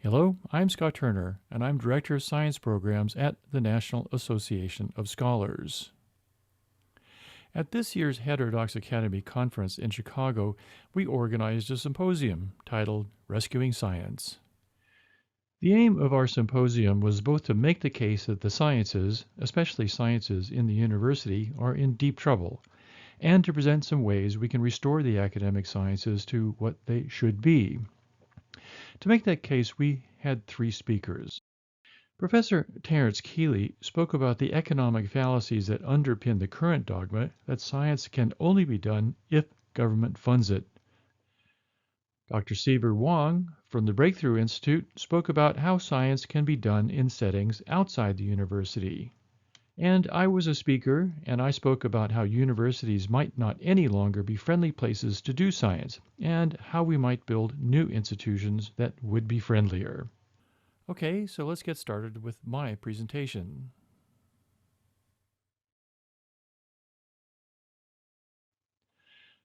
Hello, I'm Scott Turner, and I'm Director of Science Programs at the National Association of Scholars. At this year's Heterodox Academy conference in Chicago, we organized a symposium titled Rescuing Science. The aim of our symposium was both to make the case that the sciences, especially sciences in the university, are in deep trouble, and to present some ways we can restore the academic sciences to what they should be. To make that case, we had three speakers. Professor Terence Kealey spoke about the economic fallacies that underpin the current dogma that science can only be done if government funds it. Dr. Seaver Wang from the Breakthrough Institute spoke about how science can be done in settings outside the university. And I was a speaker, and I spoke about how universities might not any longer be friendly places to do science, and how we might build new institutions that would be friendlier. Okay, so let's get started with my presentation.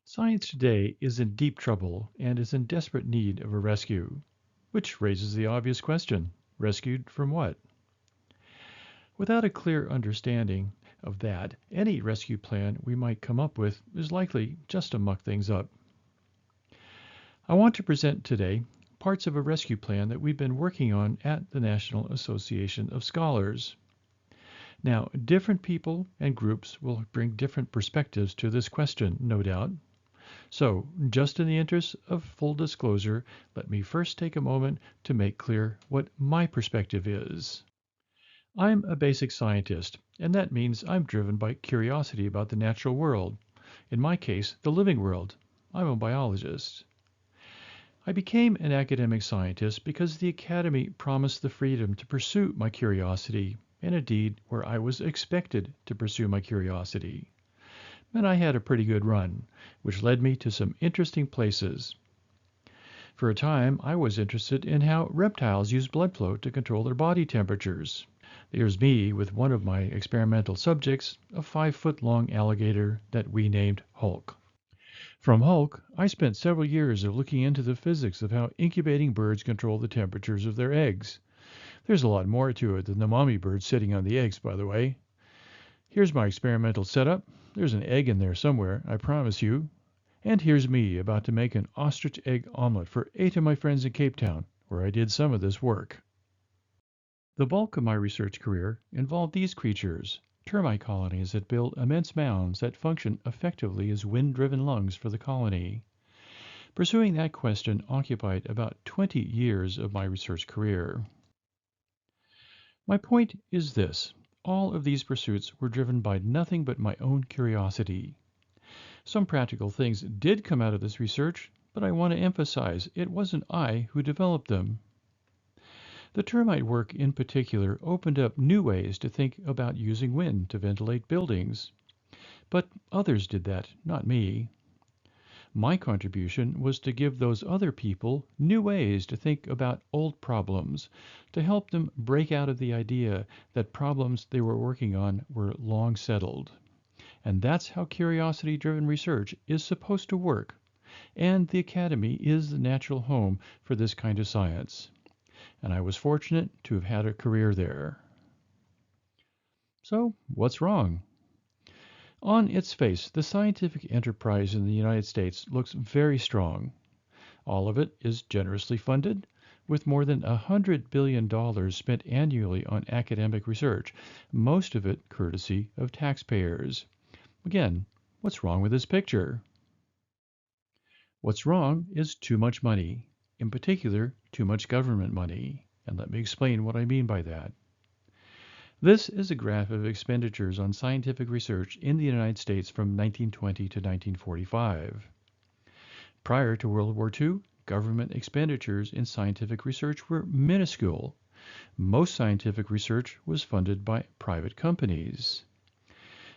Science today is in deep trouble and is in desperate need of a rescue, which raises the obvious question, rescued from what? Without a clear understanding of that, any rescue plan we might come up with is likely just to muck things up. I want to present today parts of a rescue plan that we've been working on at the National Association of Scholars. Now, different people and groups will bring different perspectives to this question, no doubt. So, just in the interest of full disclosure, let me first take a moment to make clear what my perspective is. I'm a basic scientist, and that means I'm driven by curiosity about the natural world. In my case, the living world. I'm a biologist. I became an academic scientist because the Academy promised the freedom to pursue my curiosity, and indeed where I was expected to pursue my curiosity. And I had a pretty good run, which led me to some interesting places. For a time, I was interested in how reptiles use blood flow to control their body temperatures. There's me with one of my experimental subjects, a 5-foot-long alligator that we named Hulk. From Hulk, I spent several years of looking into the physics of how incubating birds control the temperatures of their eggs. There's a lot more to it than the mommy bird sitting on the eggs, by the way. Here's my experimental setup. There's an egg in there somewhere, I promise you. And here's me about to make an ostrich egg omelet for 8 of my friends in Cape Town, where I did some of this work. The bulk of my research career involved these creatures, termite colonies that build immense mounds that function effectively as wind-driven lungs for the colony. Pursuing that question occupied about 20 years of my research career. My point is this. All of these pursuits were driven by nothing but my own curiosity. Some practical things did come out of this research, but I want to emphasize it wasn't I who developed them. The termite work in particular opened up new ways to think about using wind to ventilate buildings. But others did that, not me. My contribution was to give those other people new ways to think about old problems, to help them break out of the idea that problems they were working on were long settled. And that's how curiosity-driven research is supposed to work. And the Academy is the natural home for this kind of science. And I was fortunate to have had a career there. So, what's wrong? On its face, the scientific enterprise in the United States looks very strong. All of it is generously funded, with more than $100 billion spent annually on academic research, most of it courtesy of taxpayers. Again, what's wrong with this picture? What's wrong is too much money, in particular, too much government money. And let me explain what I mean by that. This is a graph of expenditures on scientific research in the United States from 1920 to 1945. Prior to World War II, government expenditures in scientific research were minuscule. Most scientific research was funded by private companies.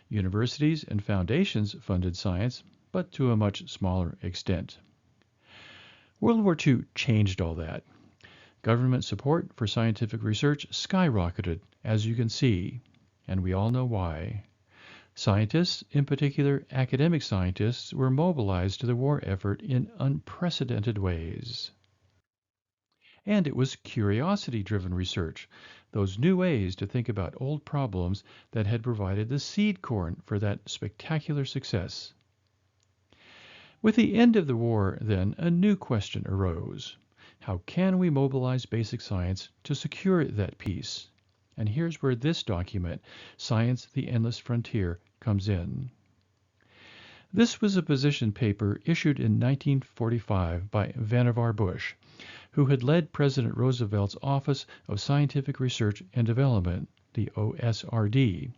Universities and foundations funded science, but to a much smaller extent. World War II changed all that. Government support for scientific research skyrocketed, as you can see, and we all know why. Scientists, in particular academic scientists, were mobilized to the war effort in unprecedented ways. And it was curiosity-driven research, those new ways to think about old problems that had provided the seed corn for that spectacular success. With the end of the war, then, a new question arose. How can we mobilize basic science to secure that peace? And here's where this document, Science, the Endless Frontier, comes in. This was a position paper issued in 1945 by Vannevar Bush, who had led President Roosevelt's Office of Scientific Research and Development, the OSRD.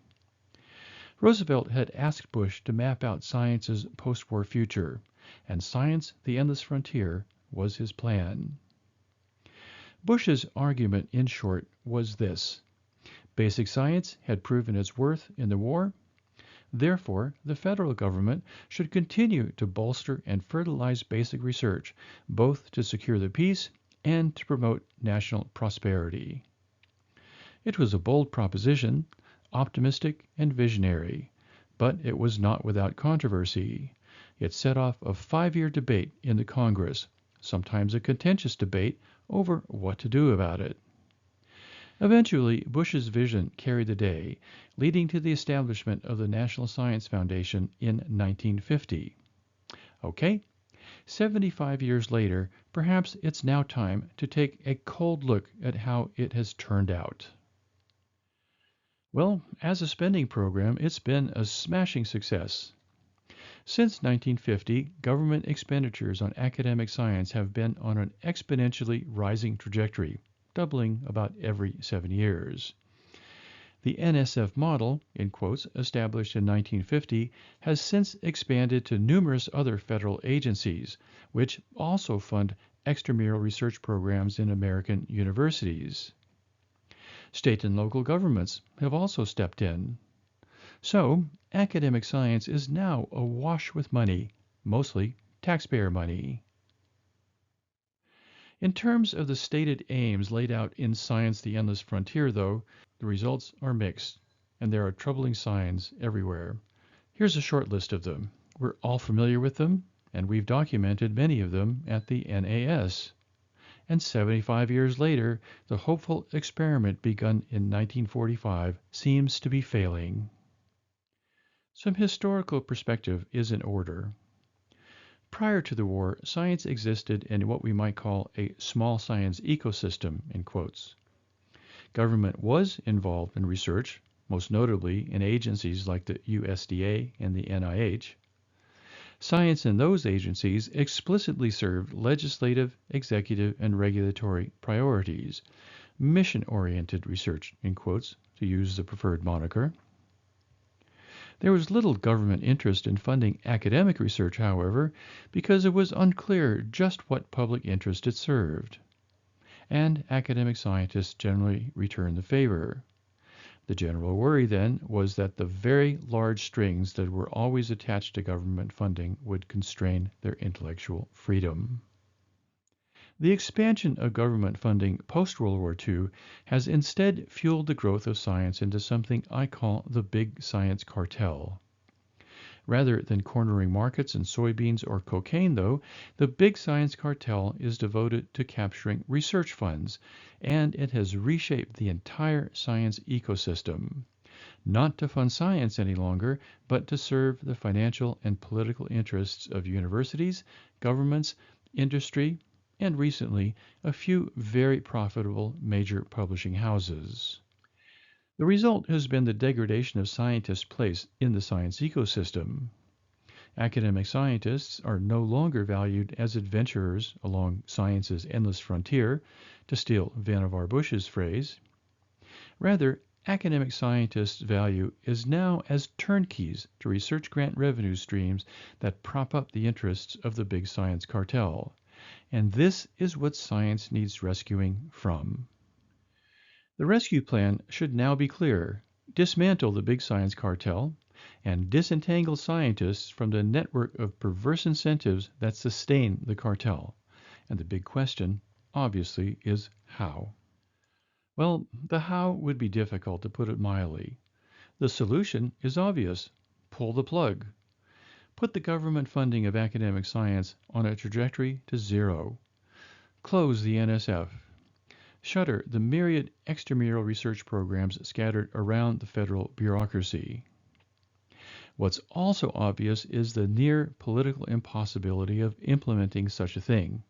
Roosevelt had asked Bush to map out science's post-war future, and Science, the Endless Frontier, was his plan. Bush's argument, in short, was this. Basic science had proven its worth in the war. Therefore, the federal government should continue to bolster and fertilize basic research, both to secure the peace and to promote national prosperity. It was a bold proposition, optimistic and visionary, but it was not without controversy. It set off a 5-year debate in the Congress, sometimes a contentious debate over what to do about it. Eventually, Bush's vision carried the day, leading to the establishment of the National Science Foundation in 1950. Okay, 75 years later, perhaps it's now time to take a cold look at how it has turned out. Well, as a spending program, it's been a smashing success. Since 1950, government expenditures on academic science have been on an exponentially rising trajectory, doubling about every 7 years. The NSF model, in quotes, established in 1950, has since expanded to numerous other federal agencies, which also fund extramural research programs in American universities. State and local governments have also stepped in. So, academic science is now awash with money, mostly taxpayer money. In terms of the stated aims laid out in Science, the Endless Frontier, though, the results are mixed, and there are troubling signs everywhere. Here's a short list of them. We're all familiar with them, and we've documented many of them at the NAS. And 75 years later, the hopeful experiment begun in 1945 seems to be failing. Some historical perspective is in order. Prior to the war, science existed in what we might call a small science ecosystem, in quotes. Government was involved in research, most notably in agencies like the USDA and the NIH. Science in those agencies explicitly served legislative, executive, and regulatory priorities, mission-oriented research, in quotes, to use the preferred moniker. There was little government interest in funding academic research, however, because it was unclear just what public interest it served. And academic scientists generally returned the favor. The general worry, then, was that the very large strings that were always attached to government funding would constrain their intellectual freedom. The expansion of government funding post-World War II has instead fueled the growth of science into something I call the big science cartel. Rather than cornering markets in soybeans or cocaine, though, the big science cartel is devoted to capturing research funds, and it has reshaped the entire science ecosystem, not to fund science any longer, but to serve the financial and political interests of universities, governments, industry, and recently, a few very profitable major publishing houses. The result has been the degradation of scientists' place in the science ecosystem. Academic scientists are no longer valued as adventurers along science's endless frontier, to steal Vannevar Bush's phrase. Rather, academic scientists' value is now as turnkeys to research grant revenue streams that prop up the interests of the big science cartel. And this is what science needs rescuing from. The rescue plan should now be clear. Dismantle the big science cartel and disentangle scientists from the network of perverse incentives that sustain the cartel. And the big question, obviously, is how. Well, the how would be difficult, to put it mildly. The solution is obvious. Pull the plug. Put the government funding of academic science on a trajectory to zero. Close the NSF. shutter the myriad extramural research programs scattered around the federal bureaucracy. What's also obvious is the near political impossibility of implementing such a thing.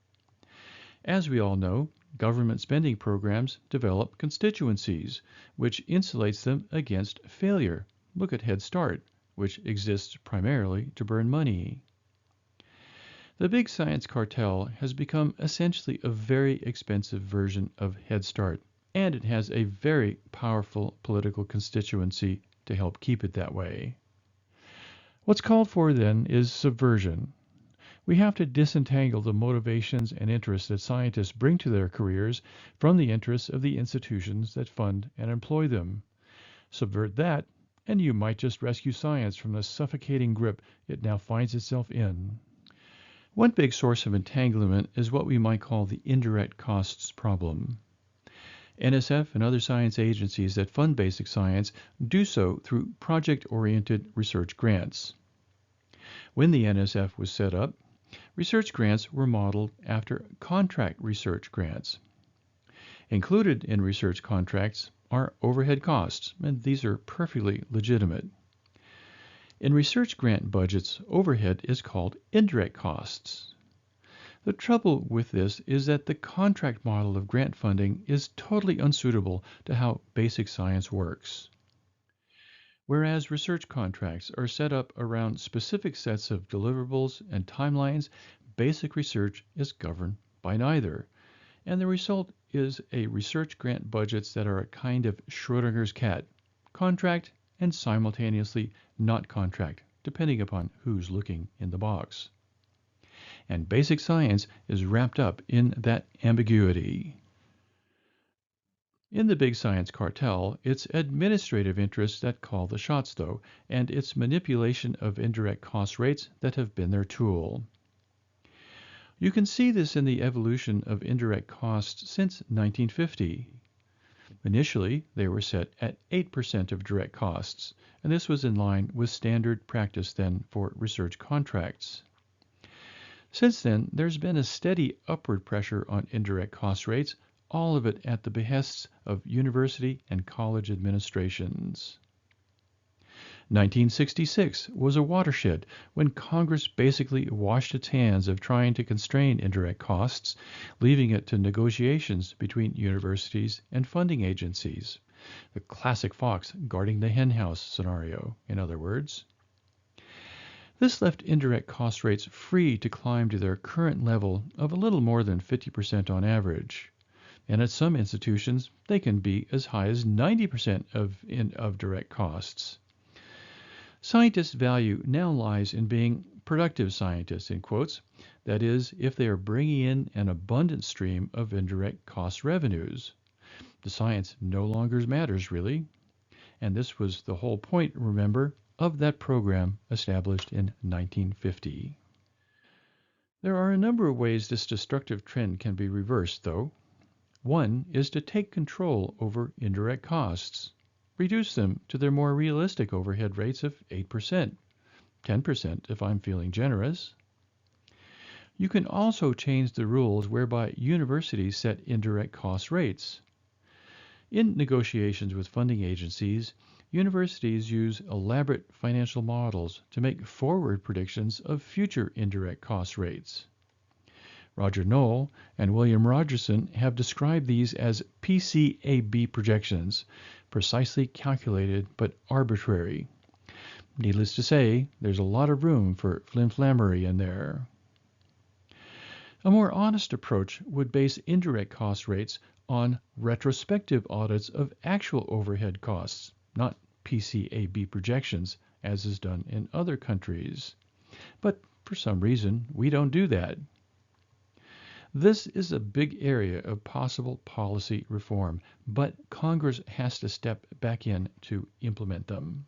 As we all know, government spending programs develop constituencies, which insulates them against failure. Look at Head Start, which exists primarily to burn money. The big science cartel has become essentially a very expensive version of Head Start, and it has a very powerful political constituency to help keep it that way. What's called for then is subversion. We have to disentangle the motivations and interests that scientists bring to their careers from the interests of the institutions that fund and employ them. Subvert that, and you might just rescue science from the suffocating grip it now finds itself in. One big source of entanglement is what we might call the indirect costs problem. NSF and other science agencies that fund basic science do so through project-oriented research grants. When the NSF was set up, research grants were modeled after contract research grants. Included in research contracts are overhead costs, and these are perfectly legitimate. In research grant budgets, overhead is called indirect costs. The trouble with this is that the contract model of grant funding is totally unsuitable to how basic science works. Whereas research contracts are set up around specific sets of deliverables and timelines, basic research is governed by neither. And the result is a research grant budgets that are a kind of Schrodinger's cat, contract and simultaneously not contract, depending upon who's looking in the box. And basic science is wrapped up in that ambiguity. In the big science cartel, it's administrative interests that call the shots, though, and it's manipulation of indirect cost rates that have been their tool. You can see this in the evolution of indirect costs since 1950. Initially, they were set at 8% of direct costs, and this was in line with standard practice then for research contracts. Since then, there's been a steady upward pressure on indirect cost rates, all of it at the behests of university and college administrations. 1966 was a watershed when Congress basically washed its hands of trying to constrain indirect costs, leaving it to negotiations between universities and funding agencies. The classic fox guarding the henhouse scenario, in other words. This left indirect cost rates free to climb to their current level of a little more than 50% on average. And at some institutions, they can be as high as 90% of direct costs. Scientists' value now lies in being productive scientists, in quotes, that is, if they are bringing in an abundant stream of indirect cost revenues. The science no longer matters, really. And this was the whole point, remember, of that program established in 1950. There are a number of ways this destructive trend can be reversed, though. One is to take control over indirect costs. Reduce them to their more realistic overhead rates of 8%, 10% if I'm feeling generous. You can also change the rules whereby universities set indirect cost rates. In negotiations with funding agencies, universities use elaborate financial models to make forward predictions of future indirect cost rates. Roger Knoll and William Rogerson have described these as PCAB projections, precisely calculated but arbitrary. Needless to say, there's a lot of room for flimflammery in there. A more honest approach would base indirect cost rates on retrospective audits of actual overhead costs, not PCAB projections, as is done in other countries. But for some reason, we don't do that. This is a big area of possible policy reform, but Congress has to step back in to implement them.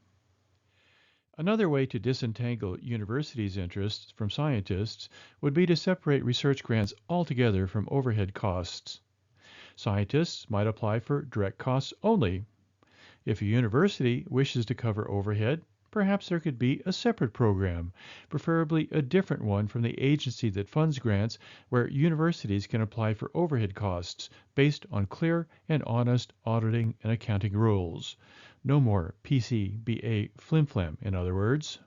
Another way to disentangle universities' interests from scientists would be to separate research grants altogether from overhead costs. Scientists might apply for direct costs only. If a university wishes to cover overhead, Perhaps there could be a separate program, preferably a different one from the agency that funds grants, where universities can apply for overhead costs based on clear and honest auditing and accounting rules. No more PCBA flimflam, in other words.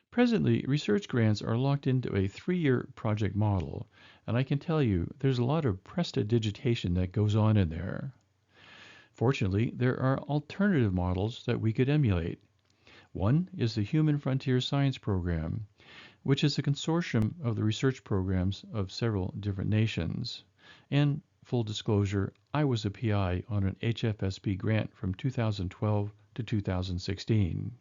Presently, research grants are locked into a 3-year project model, and I can tell you there's a lot of prestidigitation that goes on in there. Fortunately, there are alternative models that we could emulate. One is the Human Frontier Science Program, which is a consortium of the research programs of several different nations. And full disclosure, I was a PI on an HFSP grant from 2012 to 2016.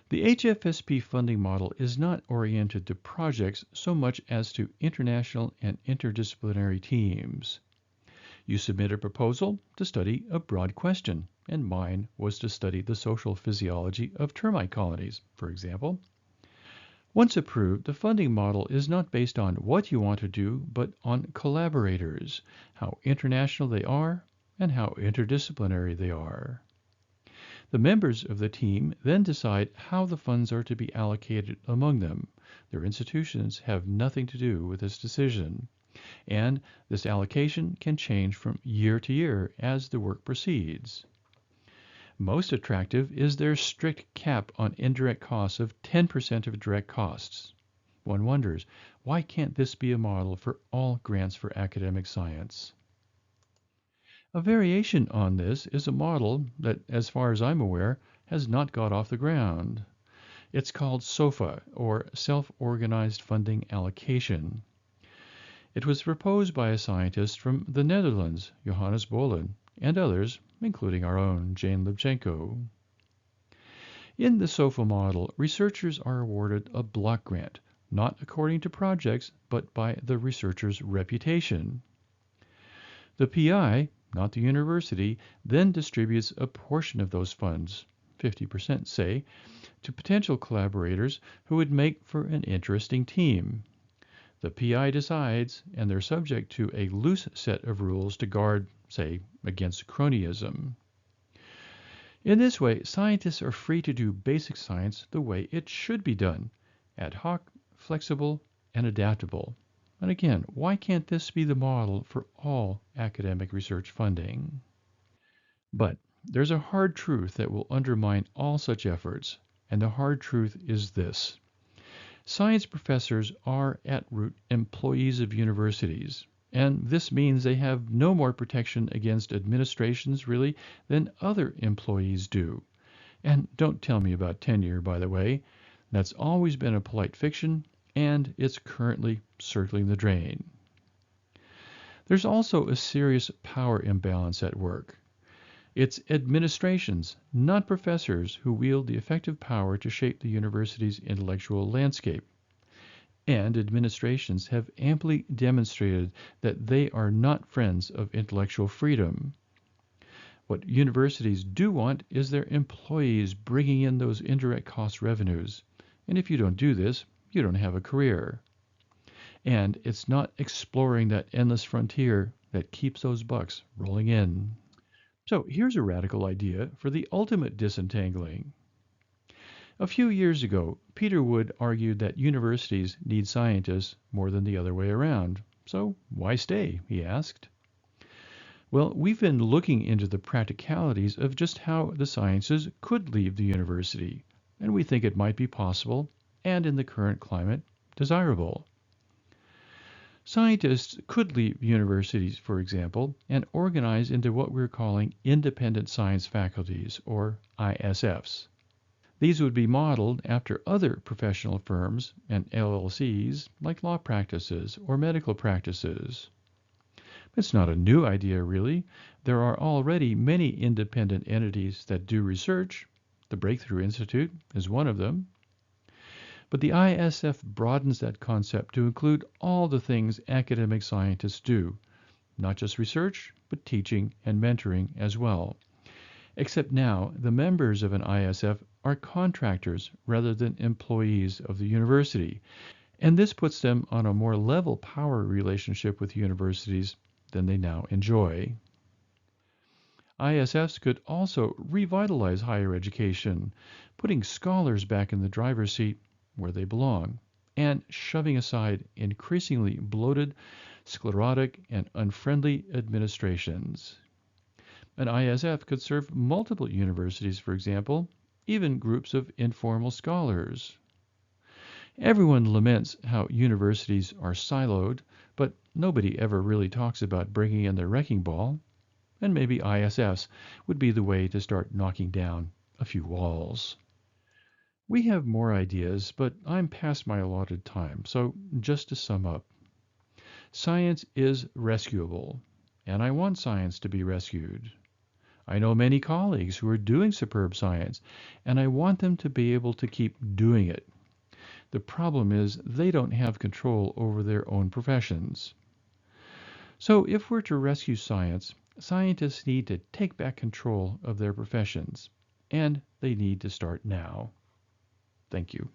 The HFSP funding model is not oriented to projects so much as to international and interdisciplinary teams. You submit a proposal to study a broad question, and mine was to study the social physiology of termite colonies, for example. Once approved, the funding model is not based on what you want to do, but on collaborators, how international they are, and how interdisciplinary they are. The members of the team then decide how the funds are to be allocated among them. Their institutions have nothing to do with this decision, and this allocation can change from year to year as the work proceeds. Most attractive is their strict cap on indirect costs of 10% of direct costs. One wonders, why can't this be a model for all grants for academic science? A variation on this is a model that, as far as I'm aware, has not got off the ground. It's called SOFA, or Self-Organized Funding Allocation. It was proposed by a scientist from the Netherlands, Johannes Bollen, and others, including our own Jane Lubchenco. In the SOFA model, researchers are awarded a block grant, not according to projects, but by the researcher's reputation. The PI, not the university, then distributes a portion of those funds, 50% say, to potential collaborators who would make for an interesting team. The PI decides, and they're subject to a loose set of rules to guard, say, against cronyism. In this way, scientists are free to do basic science the way it should be done, ad hoc, flexible, and adaptable. And again, why can't this be the model for all academic research funding? But there's a hard truth that will undermine all such efforts, and the hard truth is this. Science professors are at root employees of universities, and this means they have no more protection against administrations, really, than other employees do. And don't tell me about tenure, by the way. That's always been a polite fiction, and it's currently circling the drain. There's also a serious power imbalance at work. It's administrations, not professors, who wield the effective power to shape the university's intellectual landscape. And administrations have amply demonstrated that they are not friends of intellectual freedom. What universities do want is their employees bringing in those indirect cost revenues. And if you don't do this, you don't have a career. And it's not exploring that endless frontier that keeps those bucks rolling in. So here's a radical idea for the ultimate disentangling. A few years ago, Peter Wood argued that universities need scientists more than the other way around. So why stay, he asked. Well, we've been looking into the practicalities of just how the sciences could leave the university, and we think it might be possible, and in the current climate, desirable. Scientists could leave universities, for example, and organize into what we're calling independent science faculties, or ISFs. These would be modeled after other professional firms and LLCs, like law practices or medical practices. It's not a new idea, really. There are already many independent entities that do research. The Breakthrough Institute is one of them. But the ISF broadens that concept to include all the things academic scientists do, not just research, but teaching and mentoring as well. Except now, the members of an ISF are contractors rather than employees of the university, and this puts them on a more level power relationship with universities than they now enjoy. ISFs could also revitalize higher education, putting scholars back in the driver's seat where they belong, and shoving aside increasingly bloated, sclerotic, and unfriendly administrations. An ISF could serve multiple universities, for example, even groups of informal scholars. Everyone laments how universities are siloed, but nobody ever really talks about bringing in the wrecking ball, and maybe ISFs would be the way to start knocking down a few walls. We have more ideas, but I'm past my allotted time, so just to sum up, science is rescuable, and I want science to be rescued. I know many colleagues who are doing superb science, and I want them to be able to keep doing it. The problem is they don't have control over their own professions. So if we're to rescue science, scientists need to take back control of their professions, and they need to start now. Thank you.